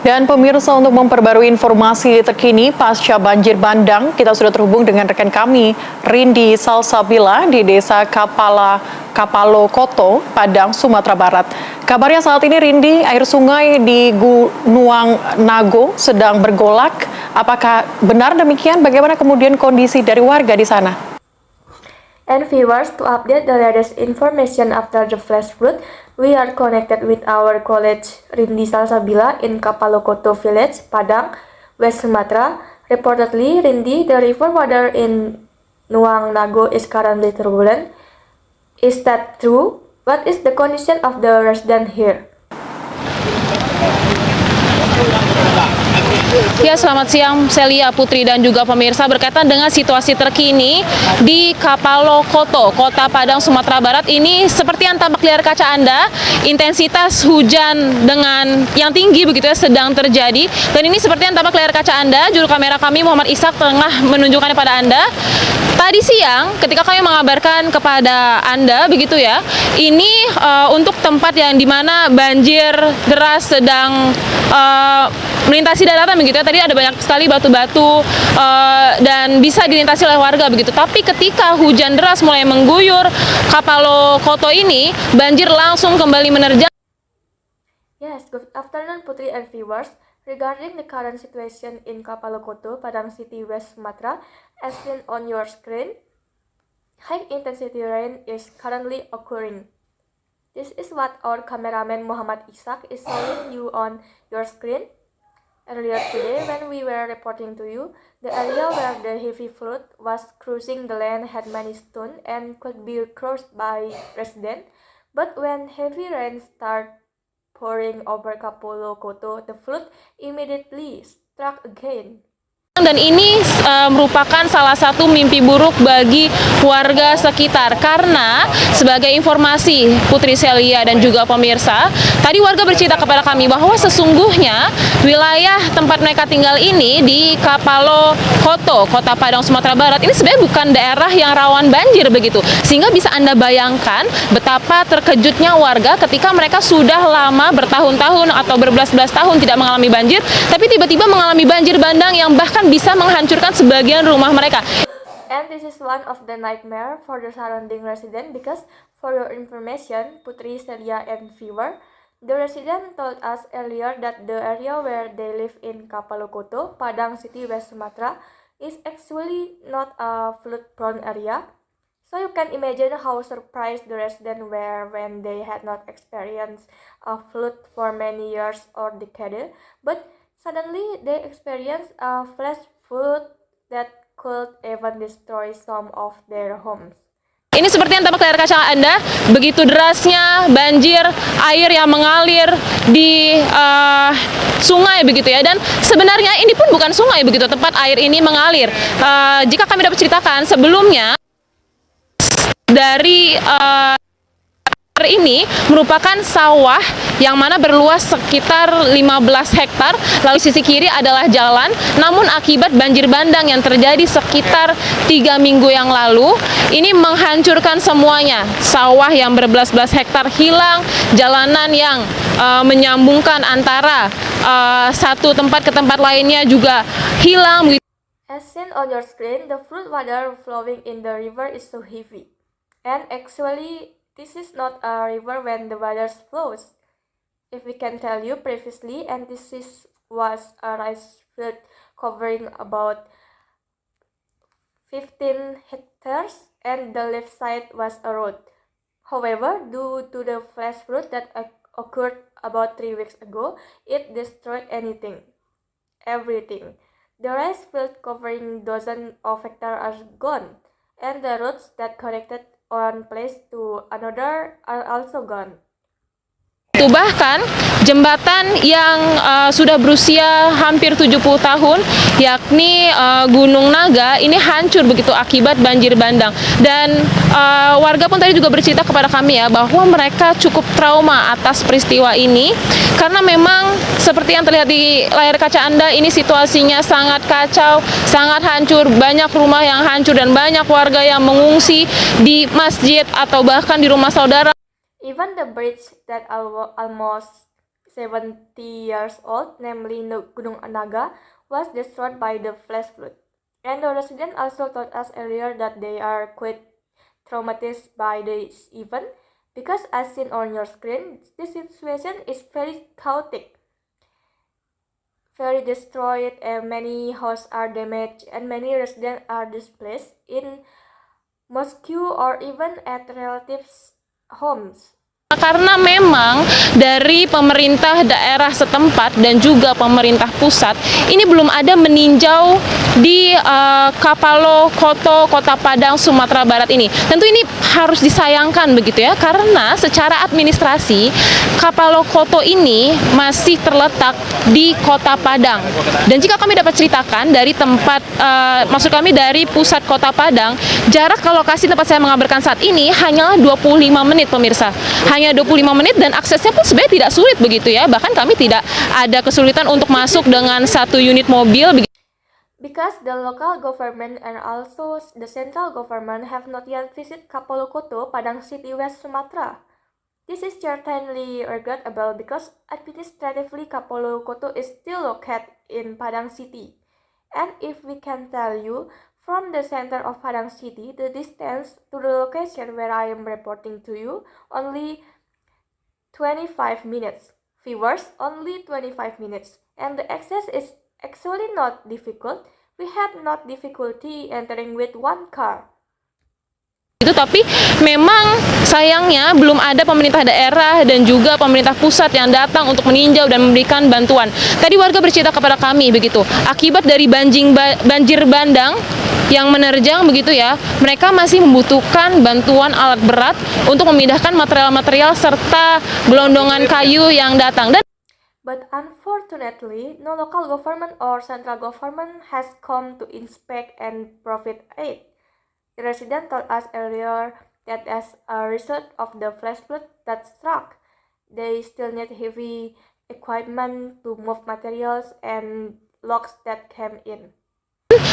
Dan pemirsa, untuk memperbarui informasi terkini pasca banjir bandang, kita sudah terhubung dengan rekan kami, Rindi Salsabila di Desa Kapalo Koto, Padang, Sumatera Barat. Kabarnya saat ini, Rindi, air sungai di Gunung Nago sedang bergolak. Apakah benar demikian? Bagaimana kemudian kondisi dari warga di sana? And viewers, to update the latest information after the flash flood, we are connected with our colleague Rindi Salsabila in Kapalokoto village, Padang, West Sumatra. Reportedly, Rindi, the river water in Nuang Nago is currently turbulent. Is that true? What is the condition of the resident here? Ya, selamat siang Celia, Putri, dan juga pemirsa. Berkaitan dengan situasi terkini di Kapalokoto, Kota Padang, Sumatera Barat, ini seperti yang tampak layar kaca Anda, intensitas hujan dengan yang tinggi begitu ya sedang terjadi. Dan ini seperti yang tampak layar kaca Anda, juru kamera kami Muhammad Ishak tengah menunjukkannya pada Anda. Tadi siang ketika kami mengabarkan kepada Anda begitu ya, ini untuk tempat yang dimana banjir deras sedang melintasi daratan begitu ya. Tadi ada banyak sekali batu-batu dan bisa dilintasi oleh warga begitu. Tapi ketika hujan deras mulai mengguyur Kapalokoto ini, banjir langsung kembali menerjang. Yes, good afternoon Putri and viewers. Regarding the current situation in Kapalokoto, Padang City, West Sumatra, as seen on your screen, high intensity rain is currently occurring. This is what our cameraman Muhammad Ishak is showing you on your screen. Earlier today, when we were reporting to you, the area where the heavy flood was cruising the land had many stones and could be crossed by residents. But when heavy rain started pouring over Kapalokoto, the flood immediately struck again. Dan ini merupakan salah satu mimpi buruk bagi warga sekitar, karena sebagai informasi Putri Celia dan juga pemirsa, tadi warga bercerita kepada kami bahwa sesungguhnya wilayah tempat mereka tinggal ini di Kapalokoto, Kota Padang, Sumatera Barat, ini sebenarnya bukan daerah yang rawan banjir begitu. Sehingga bisa Anda bayangkan betapa terkejutnya warga ketika mereka sudah lama bertahun-tahun atau berbelas-belas tahun tidak mengalami banjir, tapi tiba-tiba mengalami banjir bandang yang bahkan bisa menghancurkan sebagian rumah mereka. And this is one of the nightmare for the surrounding resident because, for your information, Putri, Celia, and viewer, the resident told us earlier that the area where they live in Kapalokoto, Padang City, West Sumatra, is actually not a flood-prone area. So you can imagine how surprised the residents were when they had not experienced a flood for many years or decades, but suddenly they experienced a flash flood that could even destroy some of their homes. Ini seperti yang tampak layar kaca Anda, begitu derasnya banjir, air yang mengalir di sungai begitu ya. Dan sebenarnya ini pun bukan sungai begitu, tempat air ini mengalir. Jika kami dapat ceritakan sebelumnya, dari ini merupakan sawah yang mana berluas sekitar 15 hektar, lalu sisi kiri adalah jalan. Namun akibat banjir bandang yang terjadi sekitar 3 minggu yang lalu, ini menghancurkan semuanya. Sawah yang berbelas-belas hektar hilang, jalanan yang menyambungkan antara satu tempat ke tempat lainnya juga hilang. As seen on your screen, the flood water flowing in the river is so heavy. And actually, this is not a river when the water flows. If we can tell you previously, and was a rice field covering about 15 hectares, and the left side was a road. However, due to the flash flood that occurred about 3 weeks ago, it destroyed everything. The rice field covering dozens of hectares are gone, and the roads that connected one place to another are also gone. Bahkan jembatan yang sudah berusia hampir 70 tahun, yakni Gunung Naga, ini hancur begitu akibat banjir bandang. Dan warga pun tadi juga bercerita kepada kami ya, bahwa mereka cukup trauma atas peristiwa ini, karena memang seperti yang terlihat di layar kaca Anda, ini situasinya sangat kacau, sangat hancur, banyak rumah yang hancur dan banyak warga yang mengungsi di masjid atau bahkan di rumah saudara. Even the bridge that almost 70 years old, namely Gunung Naga, was destroyed by the flash flood. And the resident also told us earlier that they are quite traumatized by this event because, as seen on your screen, the situation is very chaotic, very destroyed, and many houses are damaged, and many residents are displaced in mosque or even at relatives' homes. Karena memang dari pemerintah daerah setempat dan juga pemerintah pusat ini belum ada meninjau di Kapalo Koto, Kota Padang, Sumatera Barat ini. Tentu ini harus disayangkan begitu ya, karena secara administrasi Kapalo Koto ini masih terletak di Kota Padang. Dan jika kami dapat ceritakan dari tempat, maksud kami dari pusat Kota Padang, jarak ke lokasi tempat saya mengabarkan saat ini hanyalah 25 menit pemirsa. Hanya 25 menit dan aksesnya pun sebenarnya tidak sulit begitu ya. Bahkan kami tidak ada kesulitan untuk masuk dengan satu unit mobil. Because the local government and also the central government have not yet visited Kapalo Koto, Padang City, West Sumatra. This is certainly regrettable because administratively Kapalo Koto is still located in Padang City. And if we can tell you, from the center of Padang City, the distance to the location where I am reporting to you only 25 minutes. Viewers, only 25 minutes. And the access is actually not difficult. We had not difficulty entering with one car. Tapi memang sayangnya belum ada pemerintah daerah dan juga pemerintah pusat yang datang untuk meninjau dan memberikan bantuan. Tadi warga bercerita kepada kami begitu, akibat dari banjir bandang yang menerjang begitu ya, mereka masih membutuhkan bantuan alat berat untuk memindahkan material-material serta gelondongan kayu yang datang. But unfortunately, no local government or central government has come to inspect and provide aid. The resident told us earlier that as a result of the flash flood that struck, they still need heavy equipment to move materials and logs that came in.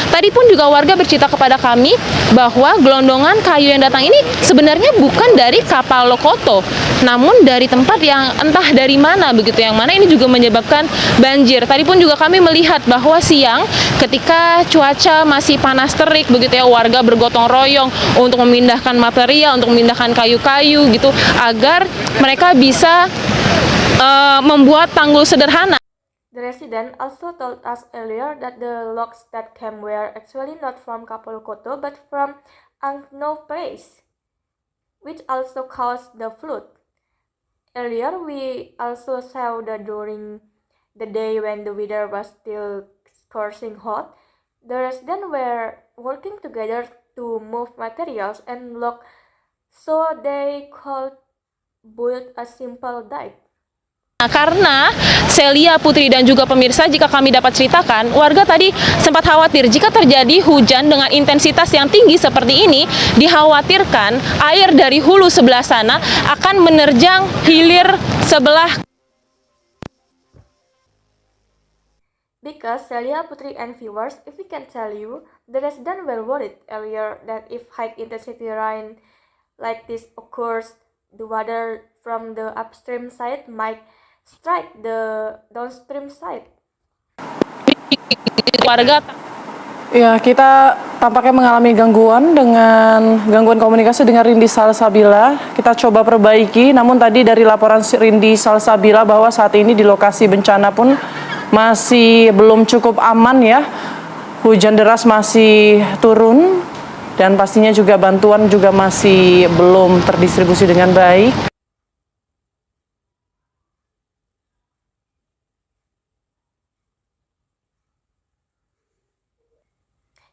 Tadi pun juga warga bercerita kepada kami bahwa gelondongan kayu yang datang ini sebenarnya bukan dari Kapalo Koto, namun dari tempat yang entah dari mana begitu, yang mana ini juga menyebabkan banjir. Tadi pun juga kami melihat bahwa siang ketika cuaca masih panas terik begitu ya, warga bergotong royong untuk memindahkan material, untuk memindahkan kayu-kayu gitu agar mereka bisa membuat tanggul sederhana. The resident also told us earlier that the logs that came were actually not from Kapalo Koto but from unknown place, which also caused the flood. Earlier, we also saw that during the day when the weather was still scorching hot, the residents were working together to move materials and log so they could build a simple dike. Nah, karena Celia, Putri, dan juga pemirsa, jika kami dapat ceritakan, warga tadi sempat khawatir jika terjadi hujan dengan intensitas yang tinggi seperti ini, dikhawatirkan air dari hulu sebelah sana akan menerjang hilir sebelah. Because Celia, Putri, and viewers, if we can tell you, the residents were worried earlier that if high-intensity rain like this occurs, the water from the upstream side might strike the downstream side. Warga Ya, kita tampaknya mengalami gangguan komunikasi dengan Rindi Salsabila. Kita coba perbaiki, namun tadi dari laporan Rindi Salsabila bahwa saat ini di lokasi bencana pun masih belum cukup aman ya. Hujan deras masih turun dan pastinya juga bantuan juga masih belum terdistribusi dengan baik.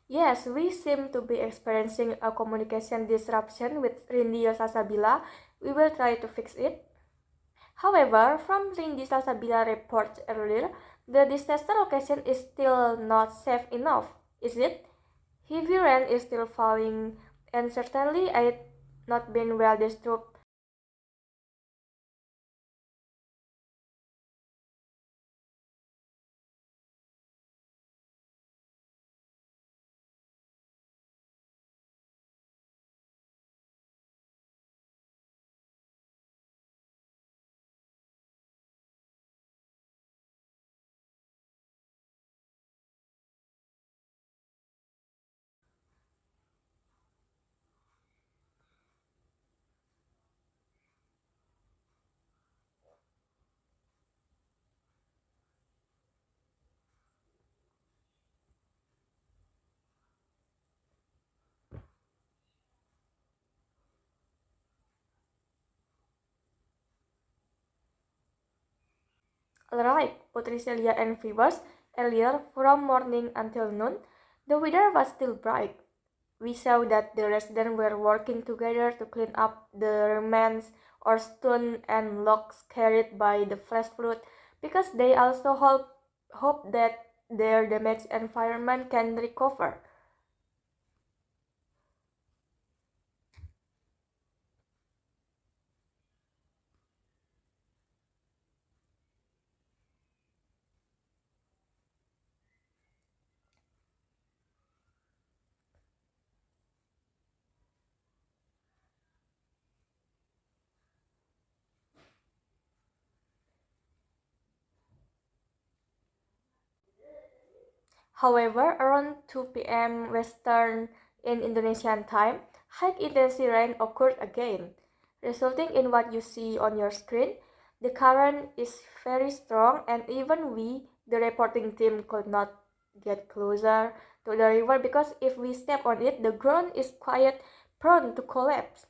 Yes, we seem to be experiencing a communication disruption with Rindi Salsabila. We will try to fix it. However, from Rindi Salsabila reports earlier, the disaster location is still not safe enough, is it? Heavy rain is still falling, and certainly it not been well disturbed Alright, Putri Celia and viewers, earlier from morning until noon, the weather was still bright. We saw that the residents were working together to clean up the remains or stone and logs carried by the flash flood because they also hope that their damaged environment can recover. However, around 2 p.m. Western in Indonesian time, high-intensity rain occurred again, resulting in what you see on your screen. The current is very strong and even we, the reporting team, could not get closer to the river because if we step on it, the ground is quite prone to collapse.